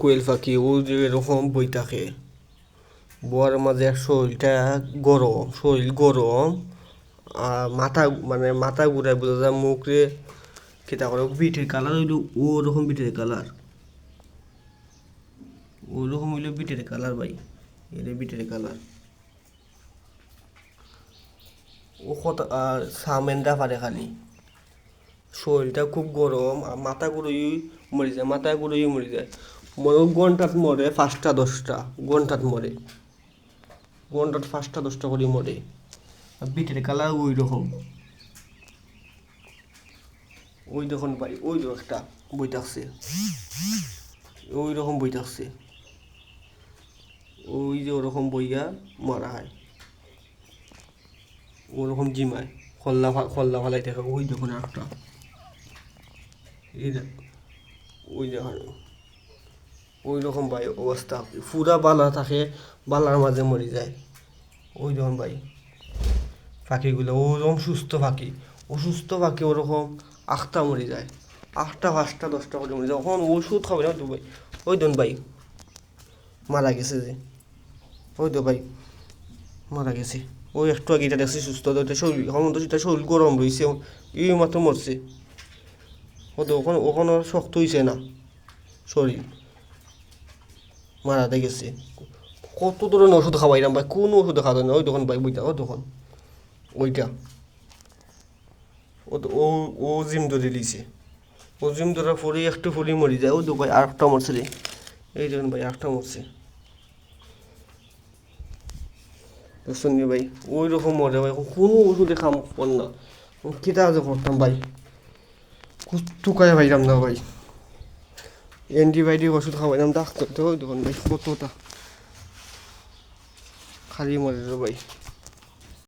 কোয়েল পাখি ও যে এরকম বই থাকে বউয়ার মাঝে শরীরটা গরম, শরীর গরম, আর মাথা মানে মাথা ঘুরায় বোঝা যায়, মুখে কিতা করে পিঠের কালার হইলো ওরকম পিঠের কালার, ওরকম হইলো পিঠের কালার ভাই, এটা পিঠের কালার। ও কত আর সামেনটা পারে খালি, শরীরটা খুব গরম আর মাথা ঘুরেই মরে যায়, মাথা ঘুরেই মরে যায়। মনে ঘন্টাত মরে 5টা 10টা, ঘন্টাত মরে, ঘন্টাত 5টা 10টা করে মরে। আর পিঠের কালার ওই রকম। ওই দেখুন ভাই, ওই যে একটা বই থাকছে, ওই রকম বই থাকছে, ওই যে ওরকম বইয়া মারা হয়, ওরকম জিমায় খল্লা ফালাই থাকে। ওই দেখুন একটা, এই ওই দেখুন ওই রকম ভাই অবস্থা, পুরা বালা থাকে, বালার মাঝে মরে যায়। ওই দেখুন ভাই পাখিগুলো ওরকম সুস্থ পাখি, অসুস্থ পাখি ওরকম 8টা মরে যায়, 8টা 5টা 10টা করে মরে যায়। এখন ওষুধ খাবে না তো ভাই, ওই দেখুন ভাই মারা গেছে যে, ওই তো ভাই মারা গেছে। ওই একটু আগে এটা দেখছি সুস্থ, তো এটা শরীর এখন তো সেটা শরীর গরম রয়েছে, এই মাত্র মরছে। ও তো ওখানে ওখানে শক্ত হয়েছে না শরীর, মারাতে গেছে। কত ধরনের ওষুধ খাওয়াইলাম ভাই, কোনো ওষুধ খাওয়া না। ওই তখন ভাই বইটা, ও তখন ওইটা, ও তো ও জিম ধরে লিছে, ও জিম ধরার পরে একটু পরে মরে যায়। ও তো ভাই আরেকটা মরছে রে, এই দেখুন ভাই আরেকটা মরছে, বুঝছেন নি ভাই, ওই রকম মরে ভাই, কোনো ওষুধে কাম কর না। কেটা যে করতাম ভাই, টুকায় ভাইরাম না ভাই, অ্যান্টিবায়োটিক ওষুধ খাওয়াইলাম ডাক্তার তো, ওই দেখুন ভাই কতটা খালি মরে রে ভাই।